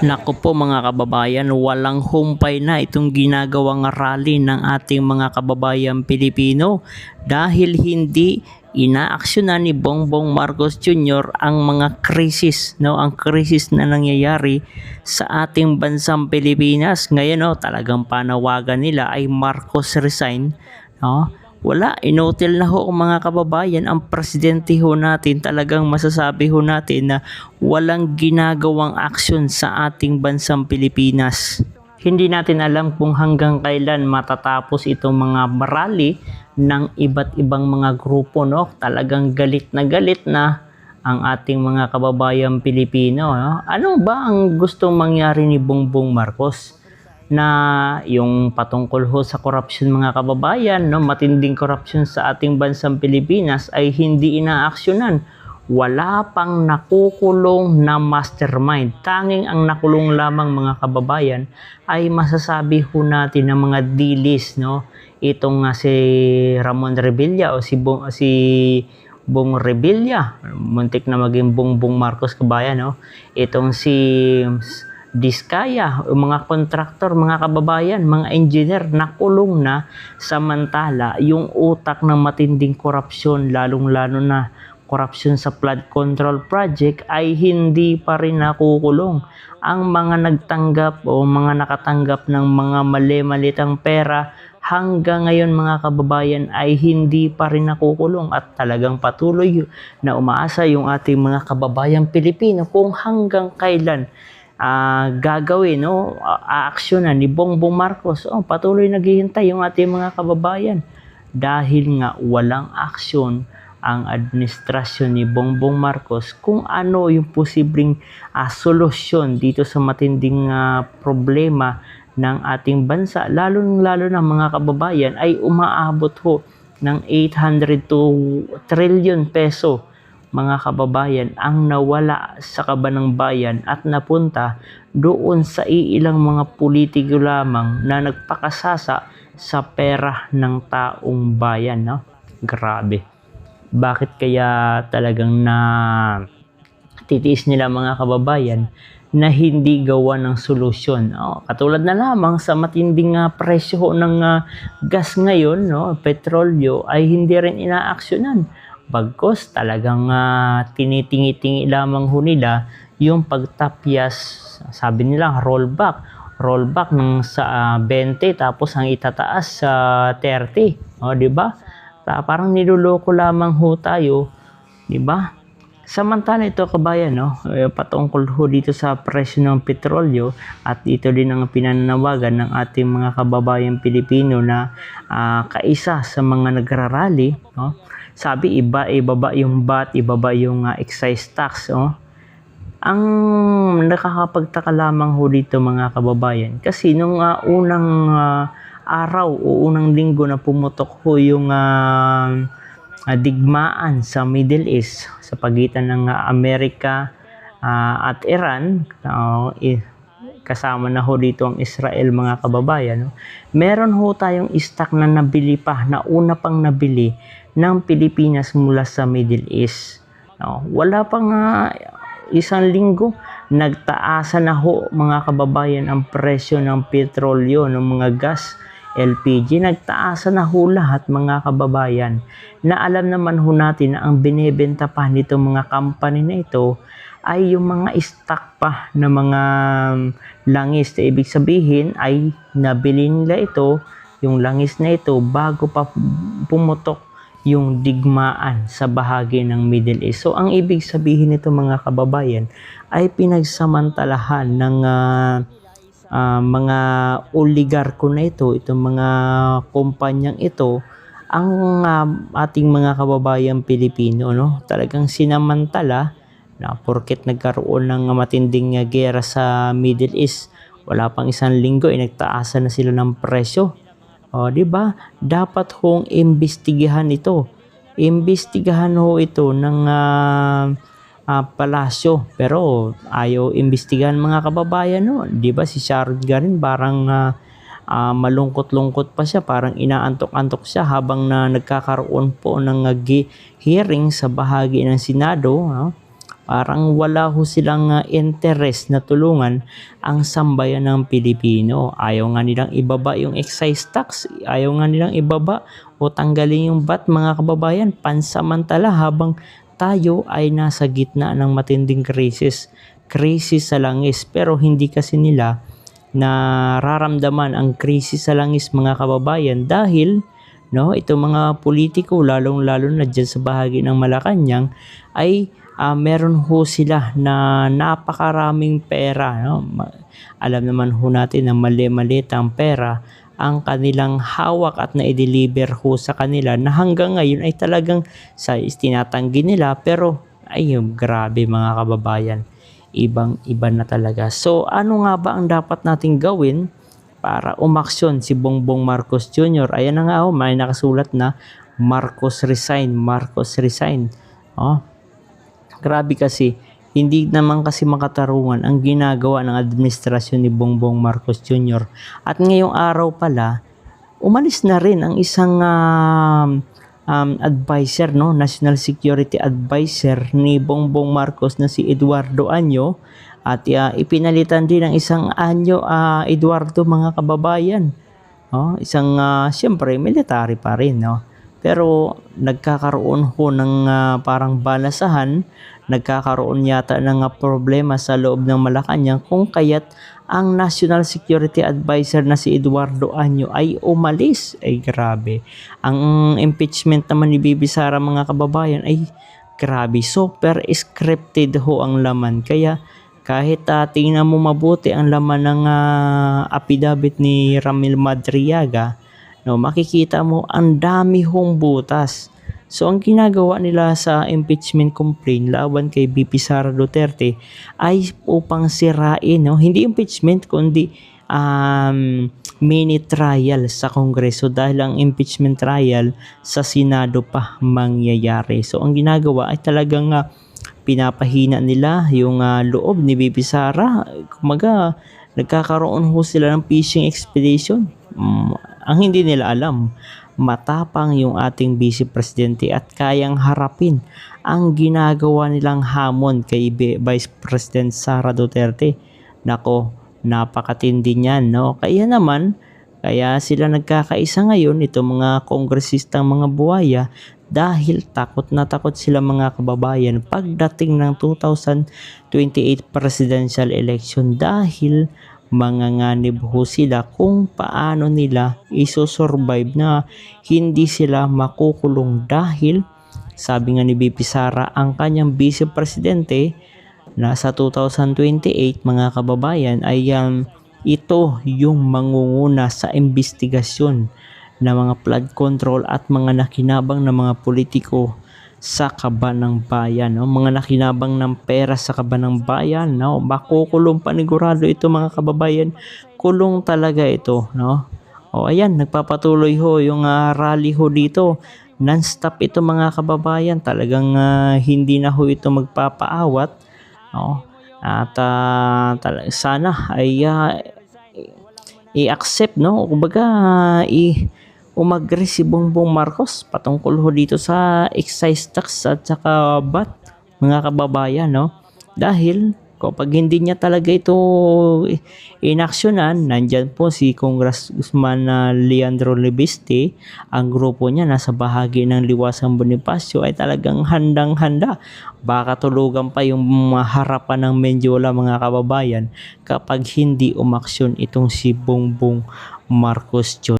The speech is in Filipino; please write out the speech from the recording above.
Naku po mga kababayan, walang humpay na itong ginagawang rally ng ating mga kababayan Pilipino dahil hindi inaaksyonan ni Bongbong Marcos Jr. ang mga krisis, no, ang krisis na nangyayari sa ating bansang Pilipinas. Ngayon, no, talagang panawagan nila ay Marcos resign, no? Wala, inutil na ho mga kababayan ang presidente ho natin. Talagang masasabi ho natin na walang ginagawang aksyon sa ating bansang Pilipinas. Hindi natin alam kung hanggang kailan matatapos itong mga rally ng iba't ibang mga grupo, no? Talagang galit na ang ating mga kababayan Pilipino, no? Ano ba ang gustong mangyari ni Bongbong Marcos? Na yung patungkol ho sa korupsyon mga kababayan, no, matinding korupsyon sa ating bansang Pilipinas ay hindi inaaksyonan. Wala pang nakukulong na mastermind. Tanging ang nakulong lamang mga kababayan ay masasabi ho natin ng mga dilis, no. Itong si Ramon Revilla o si Bong Revilla, muntik na maging Bongbong Marcos kabayan, no. Itong si Diskaya, mga kontraktor, mga kababayan, mga engineer nakulong na, samantala yung utak ng matinding korupsyon, lalong-lalo na korupsyon sa flood control project ay hindi pa rin nakukulong. Ang mga nagtanggap o mga nakatanggap ng mga mali-malitang pera hanggang ngayon mga kababayan ay hindi pa rin nakukulong at talagang patuloy na umaasa yung ating mga kababayan Pilipino kung hanggang kailan gagawin, no, aaksyonan ni Bongbong Marcos. Patuloy naghihintay yung ating mga kababayan dahil nga walang aksyon ang administrasyon ni Bongbong Marcos kung ano yung posibleng solusyon dito sa matinding problema ng ating bansa, lalo na mga kababayan ay umaabot ho ng 800 to trillion peso mga kababayan ang nawala sa kabanang bayan at napunta doon sa iilang mga politiko lamang na nagpakasasa sa pera ng taong bayan, no? Grabe. Bakit kaya talagang titiis nila mga kababayan na hindi gawa ng solusyon? Katulad na lamang sa matinding presyo ng gas ngayon, no, petrolyo ay hindi rin inaaksyonan. Bagkos talagang tinitingi-tingi lamang ho nila yung pagtapyas, sabi nila rollback ng sa 20 tapos ang itataas sa 30, di ba? Parang niloloko lamang ho tayo, di ba? Samantala ito kabayan, no, patungkol ho dito sa presyo ng petrolyo at ito din ang pinananawagan ng ating mga kababayan Pilipino na kaisa sa mga nagrarally, no? Sabi ibaba yung VAT, ibaba yung excise tax, Ang nakakapagtaka lamang ho dito mga kababayan kasi nung unang araw o unang linggo na pumutok ho yung digmaan sa Middle East sa pagitan ng Amerika at Iran, kasama na ho dito ang Israel mga kababayan, no? Meron ho tayong stock na nabili pa, na una pang nabili ng Pilipinas mula sa Middle East, no? Wala pang isang linggo, nagtaasa na ho mga kababayan ang presyo ng petrolyo, ng mga gas, LPG, nagtaasa na ho lahat mga kababayan, na alam naman ho natin na ang binebenta pa nito mga company na ito ay yung mga stock pa na mga langis. Ibig sabihin ay nabili nila ito, yung langis na ito, bago pa pumutok yung digmaan sa bahagi ng Middle East. So ang ibig sabihin nito mga kababayan ay pinagsamantalahan ng mga oligarko na ito, itong mga kumpanyang ito, ang ating mga kababayan Pilipino, no? Talagang sinamantala na porket nagkaroon ng matinding gera sa Middle East, wala pang isang linggo nagtaasan na sila ng presyo. Di ba? Dapat hong imbestigahan ito. Imbestigahan ho ito ng palasyo. Pero ayaw imbestigahan mga kababayan, no? Di ba si Sharon Garin parang malungkot-lungkot pa siya, parang inaantok-antok siya habang nagkakaroon po ng hearing sa bahagi ng Senado, no? Parang wala ho silang interest na tulungan ang sambayan ng Pilipino. Ayaw nga nilang ibaba yung excise tax, ayaw nga nilang ibaba o tanggalin yung VAT mga kababayan, pansamantala habang tayo ay nasa gitna ng matinding krisis. Krisis sa langis, pero hindi kasi nila nararamdaman ang krisis sa langis mga kababayan dahil itong mga politiko lalong-lalo na dyan sa bahagi ng Malacanang ay meron ho sila na napakaraming pera. Alam naman ho natin na mali-maliit ang pera ang kanilang hawak at na-deliver ho sa kanila na hanggang ngayon ay talagang tinatanggi nila, pero ayun, grabe mga kababayan, ibang-iba na talaga. So ano nga ba ang dapat nating gawin para umaksyon si Bongbong Marcos Jr.? Ayan na nga may nakasulat na Marcos resign, Marcos resign. Grabe kasi, hindi naman kasi makatarungan ang ginagawa ng administrasyon ni Bongbong Marcos Jr. At ngayong araw pala, umalis na rin ang isang advisor, National Security Advisor ni Bongbong Marcos na si Eduardo Año, at ipinalitan din ng isang Año Eduardo mga kababayan. Isang siyempre military pa rin, pero nagkakaroon ho ng parang balasahan, nagkakaroon yata ng problema sa loob ng Malacanang kung kaya't ang National Security Advisor na si Eduardo Año ay umalis. Ay grabe. Ang impeachment naman ni Bibi Sara mga kababayan ay grabe, super scripted ho ang laman. Kaya kahit tingnan mo mabuti ang laman ng affidavit ni Ramil Madriaga, makikita mo ang dami hong butas. So ang ginagawa nila sa impeachment complaint laban kay BP Sara Duterte ay upang sirain, hindi impeachment kundi mini trial sa Kongreso, dahil ang impeachment trial sa Senado pa mangyayari. So ang ginagawa ay talagang pinapahina nila yung loob ni BP Sara. Kumaga nagkakaroon ho sila ng fishing expedition. Ang hindi nila alam, matapang yung ating Vice Presidente at kayang harapin ang ginagawa nilang hamon kay Vice President Sara Duterte. Nako, napakatindi niyan, kaya sila nagkakaisa ngayon, itong mga kongresistang mga buhaya, dahil takot na takot sila mga kababayan pagdating ng 2028 presidential election, dahil manganganib ho sila kung paano nila isosurvive na hindi sila makukulong, dahil sabi nga ni BP Sara, ang kanyang Vice Presidente na sa 2028 mga kababayan ay ito yung mangunguna sa investigasyon ng mga flood control at mga nakinabang na mga politiko sa kaban ng bayan, mga nakinabang ng pera sa kaban ng bayan, makukulong panigurado ito mga kababayan, kulong talaga ito, ayan, nagpapatuloy ho yung rally ho dito, non-stop ito mga kababayan, talagang hindi na ho ito magpapaawat, at sana ay i-accept, kumbaga umagri si Bongbong Marcos patungkol ho dito sa excise tax at saka VAT mga kababayan, dahil kapag hindi niya talaga ito inaksyonan, nandyan po si Congressman Leandro Lebiste, ang grupo niya nasa bahagi ng Liwasang Bonifacio ay talagang handang-handa, baka tulugan pa yung harapan ng Mendiola mga kababayan kapag hindi umaksyon itong si Bongbong Marcos Jr.